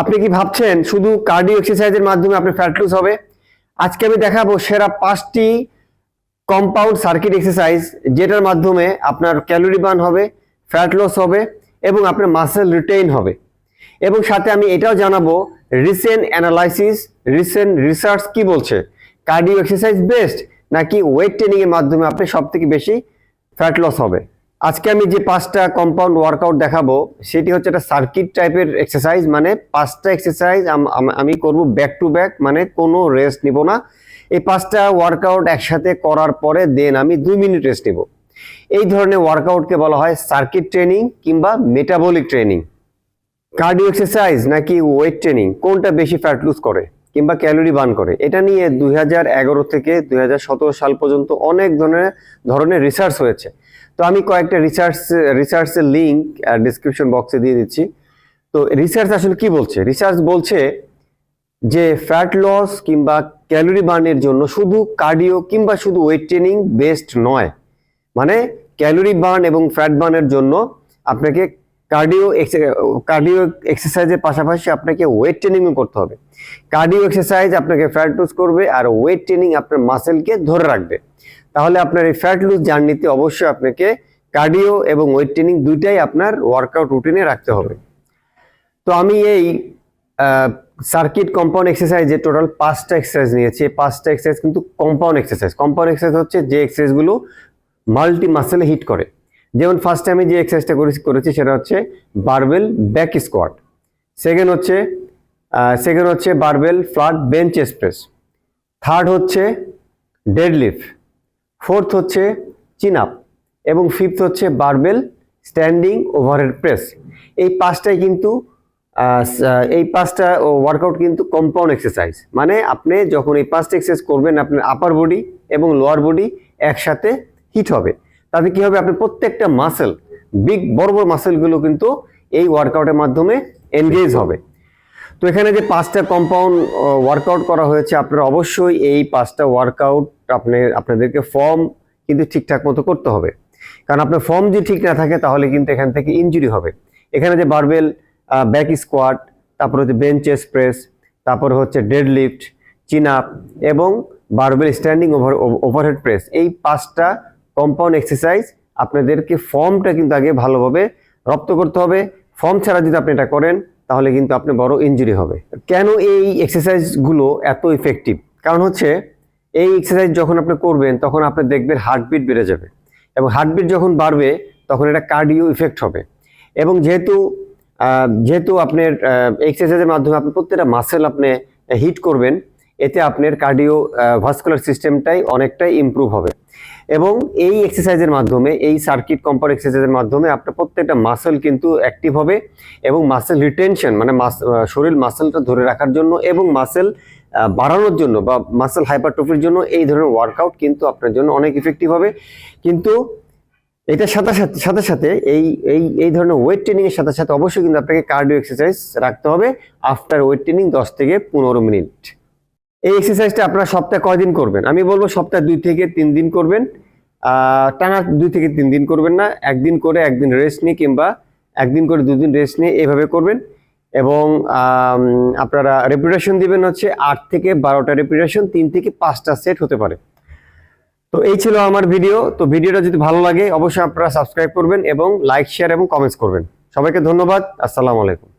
আপনি কি ভাবছেন শুধু কার্ডিও এক্সারসাইজের মাধ্যমে আপনি ফ্যাট লস হবে? আজকে আমি দেখাবো সেরা 5টি কম্পাউন্ড সার্কিট এক্সারসাইজ যেটার মাধ্যমে আপনার ক্যালোরি বার্ন হবে, ফ্যাট লস হবে এবং আপনার মাসেল রিটেইন হবে। এবং সাথে আমি এটাও জানাবো রিসেন্ট অ্যানালাইসিস, রিসেন্ট রিসার্চ কি বলছে, কার্ডিও এক্সারসাইজ বেস্ট নাকি ওয়েট ট্রেনিং এর মাধ্যমে আপনি সবথেকে বেশি ফ্যাট লস হবে। আজকে আমি যে 5টা কম্পাউন্ড ওয়ার্কআউট দেখাবো সেটি হচ্ছে একটা সার্কিট টাইপের এক্সারসাইজ, মানে 5টা এক্সারসাইজ আমি করব ব্যাক টু ব্যাক, মানে কোনো রেস্ট নিব না। এই 5টা ওয়ার্কআউট একসাথে করার পরে দেন আমি 2 মিনিট রেস্ট নিব। এই ধরনের ওয়ার্কআউটকে বলা হয় সার্কিট ট্রেনিং কিংবা মেটাবলিক ট্রেনিং। কার্ডিও এক্সারসাইজ নাকি ওয়েট ট্রেনিং, কোনটা বেশি ফ্যাট লুজ করে কিংবা ক্যালোরি বার্ন করে? এটা নিয়ে 2011 থেকে 2017 সাল পর্যন্ত অনেক ধরনের রিসার্চ হয়েছে। তো আমি কয়েকটা রিসার্চের লিঙ্ক ডিসক্রিপশন বক্সে দিয়ে দিচ্ছি। তো রিসার্চ আসলে কি বলছে? রিসার্চ বলছে যে ফ্যাট লস কিংবা ক্যালোরি বার্নের জন্য শুধু কার্ডিও কিংবা শুধু ওয়েট ট্রেনিং বেস্ট নয়। মানে ক্যালোরি বার্ন এবং ফ্যাট বার্নের জন্য আপনাকে কার্ডিও এক্সারসাইজের পাশাপাশি আপনাকে ওয়েট ট্রেনিংও করতে হবে। কার্ডিও এক্সারসাইজ আপনাকে ফ্যাট লুজ করবে আর ওয়েট ট্রেনিং আপনার মাসেলকে ধরে রাখবে। তাহলে আপনার এই ফ্যাট লুজ জার্নিতে অবশ্যই আপনাকে কার্ডিও এবং ওয়েট ট্রেনিং দুইটাই আপনার ওয়ার্কআউট রুটিনে রাখতে হবে। তো আমি এই সার্কিট কম্পাউন্ড এক্সারসাইজে টোটাল 5টা এক্সারসাইজ নিয়েছি। এই 5টা এক্সারসাইজ কিন্তু কম্পাউন্ড এক্সারসাইজ। কম্পাউন্ড এক্সারসাইজ হচ্ছে যে এক্সারসাইজগুলো মাল্টি মাসেলে হিট করে। যেমন ফার্স্ট টাইমে যে এক্সারসাইজটা করেছি সেটা হচ্ছে বারবেল ব্যাক স্কোয়াট। সেকেন্ড হচ্ছে barbell flat bench chest press. Third হচ্ছে ডেডলিফট। ফোর্থ হচ্ছে চিন আপ এবং ফিফথ হচ্ছে বারবেল স্ট্যান্ডিং ওভারহেড প্রেস। এই 5টা ওয়ার্কআউট কিন্তু কম্পাউন্ড এক্সারসাইজ। মানে আপনি যখন এই 5টা এক্সারসাইজ করবেন আপনার আপার বডি এবং লোয়ার বডি একসাথে হিট হবে। তাতে কি হবে, আপনার প্রত্যেকটা মাসেল, বড় মাসেলগুলো কিন্তু এই ওয়ার্কআউটের মাধ্যমে এনগেজ হবে। তো এখানে যে 5টা কম্পাউন্ড ওয়ার্কআউট করা হয়েছে, আপনারা অবশ্যই এই 5টা ওয়ার্কআউট আপনাদেরকে ফর্ম কিন্তু ঠিকঠাক মতো করতে হবে। কারণ আপনার ফর্ম যদি ঠিক না থাকে তাহলে কিন্তু এখান থেকে ইনজুরি হবে। এখানে যে বারবেল ব্যাক স্কোয়াট, তারপর হচ্ছে বেঞ্চ চেস্ট প্রেস, তারপর হচ্ছে ডেডলিফট, চিন আপ এবং বারবেল স্ট্যান্ডিং ওভারহেড প্রেস, এই 5টা কম্পাউন্ড এক্সারসাইজ আপনাদেরকে ফর্মটা কিন্তু আগে ভালোভাবে রপ্ত করতে হবে। ফর্ম ছাড়া যদি আপনি এটা করেন তাহলে কিন্তু আপনার বড় ইনজুরি হবে। কেন এই এক্সারসাইজগুলো এত ইফেক্টিভ? কারণ হচ্ছে এই এক্সারসাইজ যখন আপনি করবেন তখন আপনি দেখবেন হার্টবিট বেড়ে যাবে এবং হার্টবিট যখন বাড়বে তখন এটা কার্ডিও ইফেক্ট হবে। এবং যেহেতু আপনার এক্সারসাইজের মাধ্যমে আপনি প্রত্যেকটা মাসেল আপনি হিট করবেন, এতে আপনার কার্ডিও ভাস্কুলার সিস্টেমটাই অনেকটাই ইমপ্রুভ হবে। এবং এই এক্সারসাইজের মাধ্যমে, এই সার্কিট কম্পাউন্ড এক্সারসাইজের মাধ্যমে আপনার প্রত্যেকটা মাসেল কিন্তু অ্যাক্টিভ হবে এবং মাসেল রিটেনশন, মানে শরীর মাসেলটা ধরে রাখার জন্য এবং মাসেল বাড়ানোর জন্য বা মাসেল হাইপারট্রফির জন্য এই ধরনের ওয়ার্কআউট কিন্তু আপনার জন্য অনেক ইফেক্টিভ হবে। কিন্তু এটার সাথে সাথে এই ধরনের ওয়েট ট্রেনিং এর সাথে অবশ্যই কিন্তু আপনাকে কার্ডিও এক্সারসাইজ রাখতে হবে আফটার ওয়েট ট্রেনিং 10 থেকে 15 মিনিট। এই এক্সারসাইজটা আপনারা সপ্তাহে কয়দিন করবেন? আমি বলবো সপ্তাহে 2 থেকে 3 দিন করবেন। টানা 2 থেকে 3 দিন করবেন না, একদিন করে একদিন রেস্ট নিয়ে কিংবা একদিন করে 2 দিন রেস্ট নিয়ে এভাবে করবেন। এবং আপনারা রেপিটেশন দিবেন হচ্ছে 8 থেকে 12টা রেপিটেশন, 3 থেকে 5টা সেট হতে পারে। তো এই ছিল আমার ভিডিও। তো ভিডিওটা যদি ভালো লাগে অবশ্যই আপনারা সাবস্ক্রাইব করবেন এবং লাইক, শেয়ার এবং কমেন্টস করবেন। সবাইকে ধন্যবাদ। আসসালামু আলাইকুম।